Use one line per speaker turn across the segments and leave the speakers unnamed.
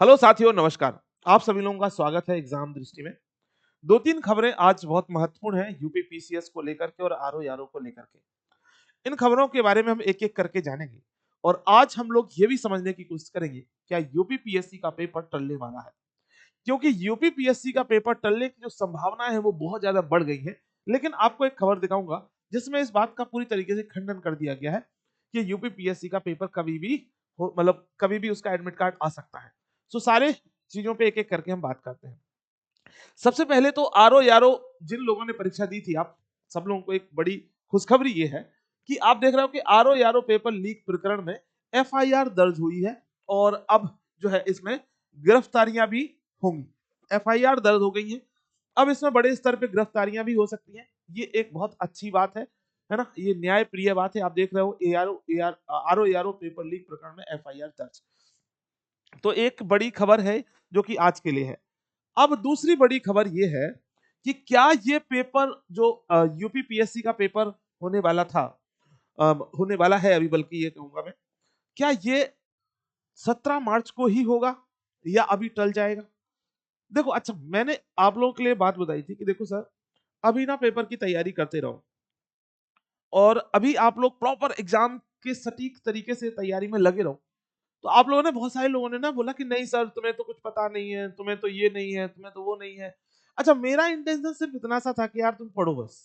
Hello साथियों, नमस्कार। आप सभी लोगों का स्वागत है एग्जाम दृष्टि में। दो तीन खबरें आज बहुत महत्वपूर्ण हैं यूपी पीसीएस को लेकर के और आरओ यारो को लेकर के। इन खबरों के बारे में हम एक एक करके जानेंगे और आज हम लोग ये भी समझने की कोशिश करेंगे क्या यूपी पीएससी का पेपर टलने वाला है, क्योंकि यूपी पीएससी का पेपर टलने की जो संभावना है वो बहुत ज्यादा बढ़ गई है। लेकिन आपको एक खबर दिखाऊंगा जिसमें इस बात का पूरी तरीके से खंडन कर दिया गया है कि यूपी पीएससी का पेपर कभी भी मतलब कभी भी उसका एडमिट कार्ड आ सकता है। सो सारे चीजों पे एक एक करके हम बात करते हैं। सबसे पहले तो आरओ यारो जिन लोगों ने परीक्षा दी थी, आप सब लोगों को एक बड़ी खुशखबरी ये है कि आप देख रहे हो कि आरओ यारो पेपर लीक प्रकरण में एफआईआर दर्ज हुई है और अब जो है इसमें गिरफ्तारियां भी होंगी। एफआईआर दर्ज हो गई है, अब इसमें बड़े स्तर पे गिरफ्तारियां भी हो सकती हैं। ये एक बहुत अच्छी बात है ना, ये न्याय प्रिय बात है। आप देख रहे हो आरओ यारो पेपर लीक प्रकरण में एफआईआर दर्ज, तो एक बड़ी खबर है जो कि आज के लिए है। अब दूसरी बड़ी खबर यह है कि क्या ये पेपर जो यूपी पीएससी का पेपर होने वाला था, होने वाला है अभी, बल्कि ये कहूंगा मैं, क्या ये 17 मार्च को ही होगा या अभी टल जाएगा। देखो, अच्छा, मैंने आप लोगों के लिए बात बताई थी कि देखो सर, अभी ना पेपर की तैयारी करते रहो और अभी आप लोग प्रॉपर एग्जाम के सटीक तरीके से तैयारी में लगे रहो। तो आप लोगों ने, बहुत सारे लोगों ने ना बोला कि नहीं सर, तुम्हें तो कुछ पता नहीं है, तुम्हें तो ये नहीं है, तुम्हें तो वो नहीं है। अच्छा, मेरा इंटेंशन सिर्फ इतना सा था कि यार तुम पढ़ो बस,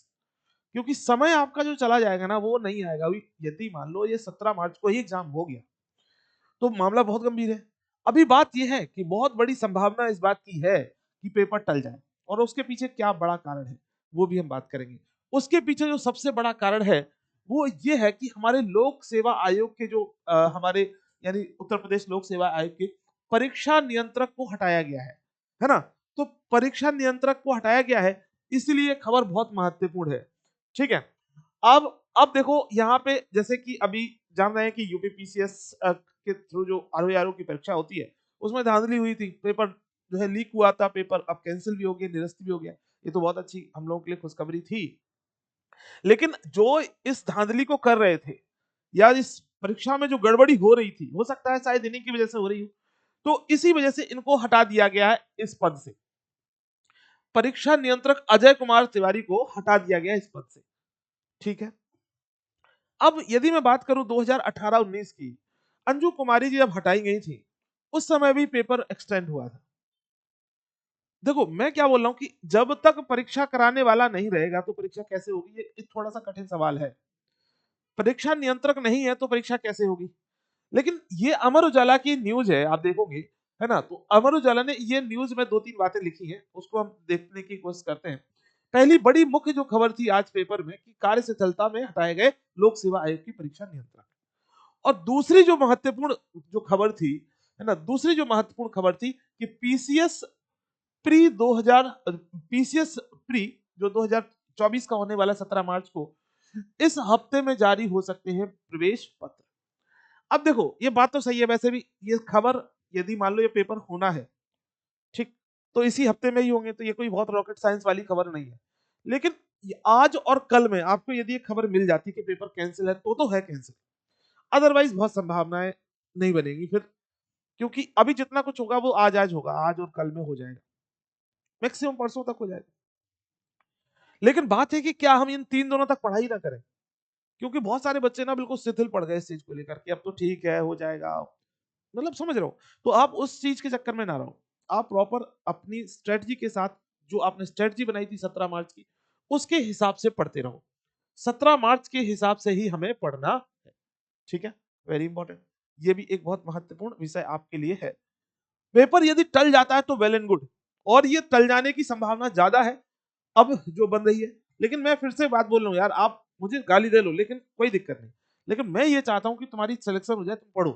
क्योंकि समय आपका जो चला जाएगा ना वो नहीं आएगा। अभी यदि मान लो ये 17 मार्च को ही एग्जाम हो गया तो मामला बहुत गंभीर है। अभी बात यह है कि बहुत बड़ी संभावना इस बात की है कि पेपर टल जाए, और उसके पीछे क्या बड़ा कारण है वो भी हम बात करेंगे। उसके पीछे जो सबसे बड़ा कारण है वो ये है कि हमारे लोक सेवा आयोग के जो हमारे यानी उत्तर प्रदेश लोक सेवा आयोग के परीक्षा नियंत्रक को हटाया गया है ना। तो परीक्षा नियंत्रक को हटाया गया है, इसलिए खबर बहुत महत्वपूर्ण है। ठीक है। अब देखो यहाँ पे, जैसे कि अभी जान रहे हैं कि यूपीपीसीएस के थ्रू जो आरओ की परीक्षा होती है उसमें धांधली हुई थी, पेपर जो है लीक हुआ था, पेपर अब कैंसिल भी हो गया, निरस्त भी हो गया। ये तो बहुत अच्छी हम लोगों के लिए खुशखबरी थी। लेकिन जो इस धांधली को कर रहे थे या इस परीक्षा में जो गड़बड़ी हो रही थी, हो सकता है शायद इन्हीं की वजह से हो रही हो, तो इसी वजह से इनको हटा दिया गया है इस पद से। परीक्षा नियंत्रक अजय कुमार तिवारी को हटा दिया गया इस पद से। ठीक है। अब यदि मैं बात करूं 2018-19 की, अंजू कुमारी जी जब हटाई गई थी उस समय भी पेपर एक्सटेंड हुआ था। देखो, मैं क्या बोल रहा हूं कि जब तक परीक्षा कराने वाला नहीं रहेगा तो परीक्षा कैसे होगी, ये एक थोड़ा सा कठिन सवाल है। परीक्षा नियंत्रक नहीं है तो परीक्षा कैसे होगी। लेकिन ये अमर उजाला की न्यूज है, आप देखोगे, है ना। तो अमर उजाला ने ये न्यूज में दो तीन बातें लिखी हैं, उसको हम देखने की कोशिश करते हैं। पहली बड़ी मुख्य जो खबर थी आज पेपर में कि कार्य शिथिलता में हटाए गए लोक सेवा आयोग की परीक्षा नियंत्रक। और दूसरी जो महत्वपूर्ण जो खबर थी, है ना, दूसरी जो महत्वपूर्ण खबर थी कि प्री 2000 पीसीएस प्री जो 2024 का होने वाला 17 मार्च को, इस हफ्ते में जारी हो सकते हैं प्रवेश पत्र। अब देखो, ये बात तो सही है, वैसे भी ये खबर, यदि मान लो ये पेपर होना है, ठीक, तो इसी हफ्ते में ही होंगे, तो ये कोई बहुत रॉकेट साइंस वाली खबर नहीं है। लेकिन आज और कल में आपको यदि ये खबर मिल जाती कि पेपर कैंसिल है तो है कैंसिल, अदरवाइज बहुत संभावनाएं नहीं बनेगी फिर, क्योंकि अभी जितना कुछ होगा वो आज आज होगा, आज और कल में हो जाएगा, मैक्सिमम परसों तक हो जाएगा। लेकिन बात है कि क्या हम इन 3 दिनों तक पढ़ाई ना करें, क्योंकि बहुत सारे बच्चे ना बिल्कुल शिथिल पड़ गए इस चीज को लेकर के, अब तो ठीक है हो जाएगा, मतलब समझ रहे हो। तो आप उस चीज के चक्कर में ना रहो, आप प्रॉपर अपनी स्ट्रेटजी के साथ, जो आपने स्ट्रेटजी बनाई थी 17 मार्च की, उसके हिसाब से पढ़ते रहो। 17 मार्च के हिसाब से ही हमें पढ़ना है। ठीक है, वेरी इंपॉर्टेंट। ये भी एक बहुत महत्वपूर्ण विषय आपके लिए है। पेपर यदि टल जाता है तो वेल एंड गुड, और ये टल जाने की संभावना ज्यादा है अब जो बन रही है। लेकिन मैं फिर से बात बोल रहा हूँ यार, आप मुझे गाली दे लो लेकिन कोई दिक्कत नहीं, लेकिन मैं ये चाहता हूं कि तुम्हारी सिलेक्शन हो जाए, तुम पढ़ो।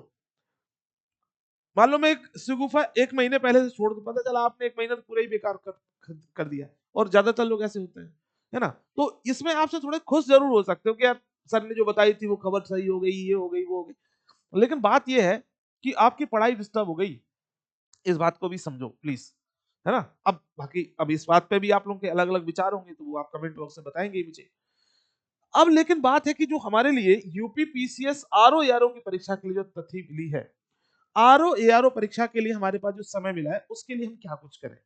मान लो मैं एक शगुफा 1 महीने पहले से छोड़ दूं, पता चला आपने 1 महीना तो पूरा ही बेकार कर दिया, और ज्यादातर लोग ऐसे होते हैं, है ना। तो इसमें आपसे थोड़े खुश जरूर हो सकते हो कि यार सर ने जो बताई थी वो खबर सही हो गई, ये हो गई, वो हो गई, लेकिन बात ये है कि आपकी पढ़ाई डिस्टर्ब हो गई, इस बात को भी समझो प्लीज, है ना। अब बाकी, अब इस बात पे भी आप लोगों के अलग अलग विचार होंगे तो वो आप कमेंट बॉक्स में बताएंगे मुझे। अब लेकिन बात है कि जो हमारे लिए यूपी पीसीएस आरओ यारो की परीक्षा के लिए जो तिथि मिली है, आरओ एआरओ परीक्षा के लिए हमारे पास जो समय मिला है उसके लिए हम क्या कुछ करें।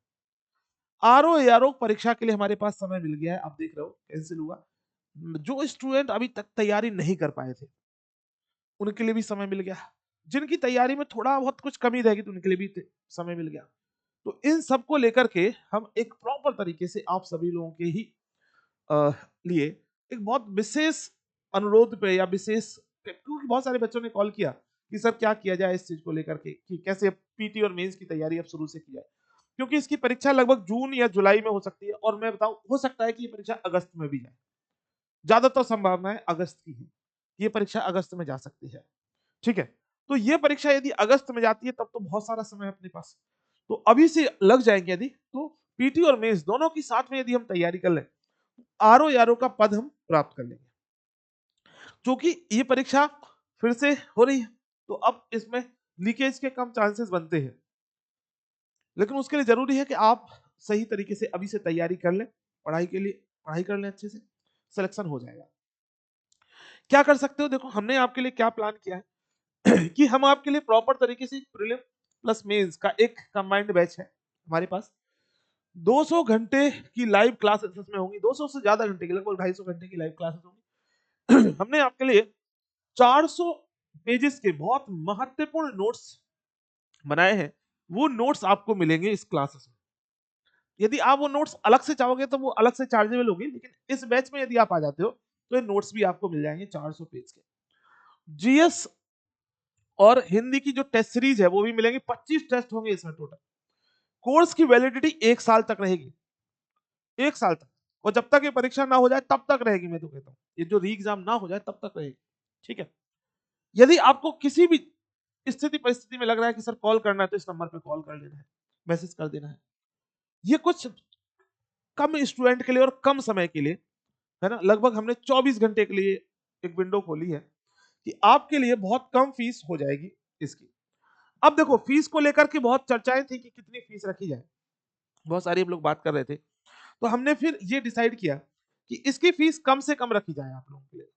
आरओ एआरओ परीक्षा के लिए हमारे पास समय मिल गया है, आप देख रहे हो कैंसिल हुआ। जो स्टूडेंट अभी तक तैयारी नहीं कर पाए थे उनके लिए भी समय मिल गया, जिनकी तैयारी में थोड़ा बहुत कुछ कमी रहेगी तो उनके लिए भी समय मिल गया। तो इन सबको लेकर के हम एक प्रॉपर तरीके से आप सभी लोगों के ही लिए एक बहुत विशेष अनुरोध पे या विशेष, क्योंकि बहुत सारे बच्चों ने कॉल किया कि सर क्या किया जाए इस चीज को लेकर के, कि कैसे पीटी और मेंस की तैयारी अब शुरू से की जाए, क्योंकि इसकी परीक्षा लगभग जून या जुलाई में हो सकती है, और मैं बताऊं हो सकता है कि ये परीक्षा अगस्त में भी जाए, ज्यादातर संभावनाएं अगस्त की है, ये परीक्षा अगस्त में जा सकती है। ठीक है, तो ये परीक्षा यदि अगस्त में जाती है तब तो बहुत सारा समय है अपने पास, तो अभी से लग जाएंगे यदि, तो पीटी और मेंस दोनों की साथ में यदि हम तैयारी कर लें आरओ यारो का पद हम प्राप्त कर लेंगे। क्योंकि ये परीक्षा फिर से हो रही है तो अब इसमें लीकेज के कम चांसेस बनते हैं, लेकिन उसके लिए जरूरी है कि आप सही तरीके से अभी से तैयारी कर लें, पढ़ाई के लिए पढ़ाई कर लें, अच्छे से सिलेक्शन हो जाएगा। क्या कर सकते हो, देखो हमने आपके लिए क्या प्लान किया है कि हम आपके लिए प्रॉपर तरीके से प्रीलिम प्लस मेंस का एक कंबाइंड बैच है हमारे पास। 200 घंटे की लाइव क्लासेस इसमें होंगी, 200 से ज्यादा घंटे की, लगभग 250 घंटे की लाइव क्लासेस होंगी। हमने आपके लिए 400 पेजेस के बहुत महत्वपूर्ण नोट्स बनाए हैं, वो नोट्स आपको मिलेंगे इस क्लासेस में। यदि आप वो नोट्स अलग से चाहोगे तो वो अलग से चार्जेबल होगी, लेकिन इस बैच में यदि आप आ जाते हो तो ये नोट्स भी आपको मिल जाएंगे 400 पेज के। जीएस और हिंदी की जो टेस्ट सीरीज है वो भी मिलेंगे, 25 टेस्ट होंगे इसमें टोटल। कोर्स की वैलिडिटी 1 साल तक रहेगी, 1 साल तक, और जब तक ये परीक्षा ना हो जाए तब तक रहेगी। मैं तो कहता हूँ ये जो री एग्जाम ना हो जाए तब तक रहेगी। ठीक है, यदि आपको किसी भी स्थिति परिस्थिति में लग रहा है कि सर कॉल करना है तो इस नंबर पे कॉल कर लेना है, मैसेज कर देना है। ये कुछ कम स्टूडेंट के लिए और कम समय के लिए है ना, लगभग हमने 24 घंटे के लिए एक विंडो खोली है कि आपके लिए बहुत कम फीस हो जाएगी इसकी। अब देखो फीस को लेकर के बहुत चर्चाएं थी कि कितनी फीस रखी जाए, बहुत सारे हम लोग बात कर रहे थे, तो हमने फिर ये डिसाइड किया कि इसकी फीस कम से कम रखी जाए आप लोगों के लिए।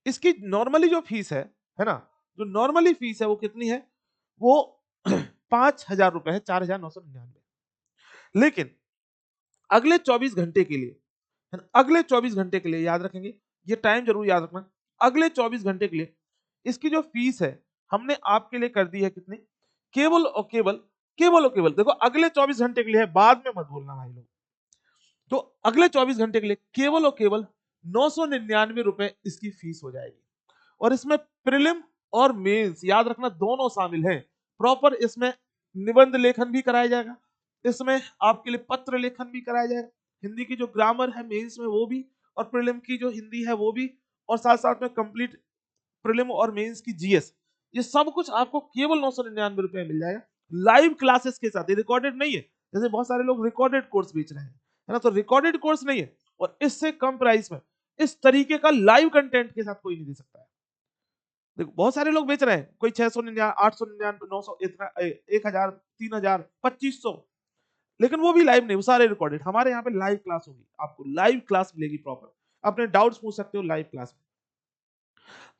इसकी नॉर्मली जो फीस है ना, जो नॉर्मली फीस है वो कितनी है, वो 5,000 रुपए है, 4,999। लेकिन अगले 24 घंटे के लिए है ना, अगले 24 घंटे के लिए याद रखेंगे, ये टाइम जरूर याद रखना, अगले 24 घंटे के लिए इसकी जो फीस है हमने आपके लिए कर दी है कितनी, केवल और केवल, केवल और केवल, देखो अगले 24 घंटे के लिए है, बाद में मत बोलना भाई लोग, तो अगले 24 घंटे के लिए केवल और केवल 999 रुपए इसकी फीस हो जाएगी। और इसमें प्रीलिम और मेंस याद रखना दोनों शामिल हैं, प्रॉपर इसमें निबंध लेखन भी कराया जाएगा, इसमें आपके लिए पत्र लेखन भी कराया जाएगा, हिंदी की जो ग्रामर है मेंस में वो भी, और प्रीलिम की जो हिंदी है वो भी, और साथ साथ में कंप्लीट प्रीलिम और मेंस की जीएस, ये सब कुछ आपको केवल 999 रुपए मिल जाएगा लाइव क्लासेस के साथ। ये रिकॉर्डेड नहीं है, जैसे बहुत सारे लोग रिकॉर्डेड कोर्स बेच रहे हैं है ना, तो रिकॉर्डेड कोर्स नहीं है, और इससे कम प्राइस में इस तरीके का लाइव कंटेंट के साथ कोई नहीं दे सकता है। देखो बहुत सारे लोग बेच रहे हैं, कोई 699, 899, 900, इतना 1,000, 3,000, 2,500, लेकिन वो भी लाइव नहीं, वो सारे रिकॉर्डेड। हमारे यहाँ पे लाइव क्लास होगी, आपको लाइव क्लास मिलेगी प्रॉपर, अपने डाउट्स पूछ सकते हो लाइव क्लास में।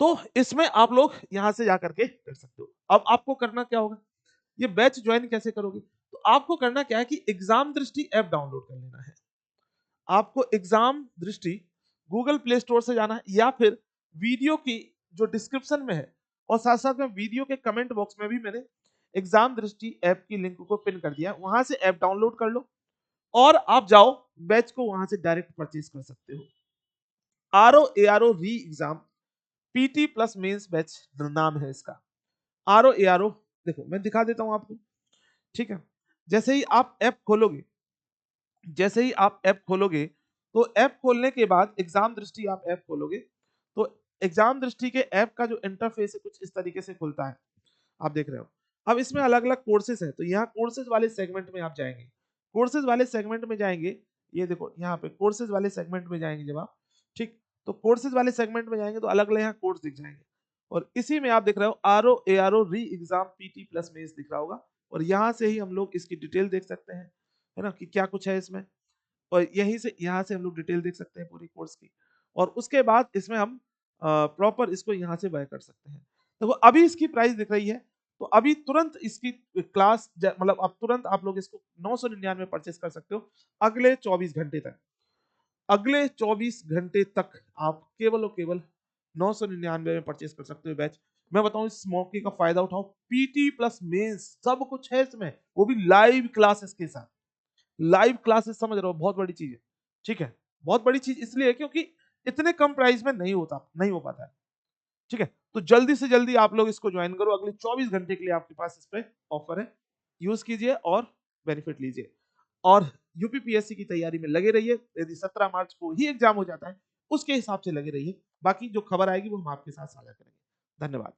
तो इसमें आप लोग यहां से जाकर के कर सकते हो। अब आपको करना क्या होगा, ये बैच ज्वाइन कैसे करोगे, तो आपको करना क्या है कि एग्जाम दृष्टि ऐप डाउनलोड कर लेना है। आपको एग्जाम दृष्टि गूगल प्ले स्टोर से जाना है, या फिर वीडियो की जो डिस्क्रिप्शन में है और साथ साथ में वीडियो के कमेंट बॉक्स में भी मैंने एग्जाम दृष्टि ऐप की लिंक को पिन कर दिया, वहां से ऐप डाउनलोड कर लो और आप जाओ बैच को वहां से डायरेक्ट परचेज कर सकते हो। RO ARO re exam PT plus mains batch नाम है इसका। आरओ एआरओ देखो मैं दिखा देता हूं आपको। ठीक है, जैसे ही आप ऐप खोलोगे, जैसे ही आप ऐप खोलोगे, तो ऐप खोलने के बाद एग्जाम दृष्टि आप ऐप खोलोगे, तो एग्जाम दृष्टि के ऐप का जो इंटरफेस है कुछ इस तरीके से खुलता है, आप देख रहे हो। अब इसमें अलग अलग कोर्सेज है, तो यहाँ कोर्सेज वाले सेगमेंट में आप जाएंगे, कोर्सेज वाले सेगमेंट में जाएंगे, ये देखो यहाँ पे कोर्सेज वाले सेगमेंट में जाएंगे जब आप, ठीक, तो कोर्सेज वाले सेगमेंट में जाएंगे तो अलग अलग यहाँ कोर्स दिख जाएंगे, और इसी में आप देख रहे हो RO ARO re exam PT plus mains दिख रहा होगा, और यहाँ से ही हम लोग इसकी डिटेल देख सकते हैं है ना, कि क्या कुछ है इसमें, और यहीं से यहाँ से हम लोग डिटेल देख सकते हैं पूरी कोर्स की, और उसके बाद इसमें हम प्रॉपर इसको यहाँ से बाय कर सकते हैं। तो अभी इसकी प्राइस दिख रही है तो अभी तुरंत इसकी क्लास मतलब अब तुरंत आप लोग इसको 999 परचेस कर सकते हो अगले 24 घंटे तक। अगले 24 घंटे तक आप केवल और केवल 999 में परचेस कर सकते हो बैच। मैं बताऊं इस मौके का फायदा उठाओ, पीटी प्लस मेंस सब कुछ है इसमें, वो भी लाइव क्लासेस के साथ। लाइव क्लासेस समझ रहे हो, बहुत बड़ी चीज है। ठीक है, बहुत बड़ी चीज इसलिए है क्योंकि इतने कम प्राइस में नहीं हो पाता है। ठीक है, तो जल्दी से जल्दी आप लोग इसको ज्वाइन करो, अगले 24 घंटे के लिए आपके पास इस पे ऑफर है, यूज कीजिए और बेनिफिट लीजिए। और यूपीपीएससी की तैयारी में लगे रहिए। यदि 17 मार्च को ही एग्जाम हो जाता है उसके हिसाब से लगे रहिए, बाकी जो खबर आएगी वो हम आपके साथ साझा करेंगे। धन्यवाद।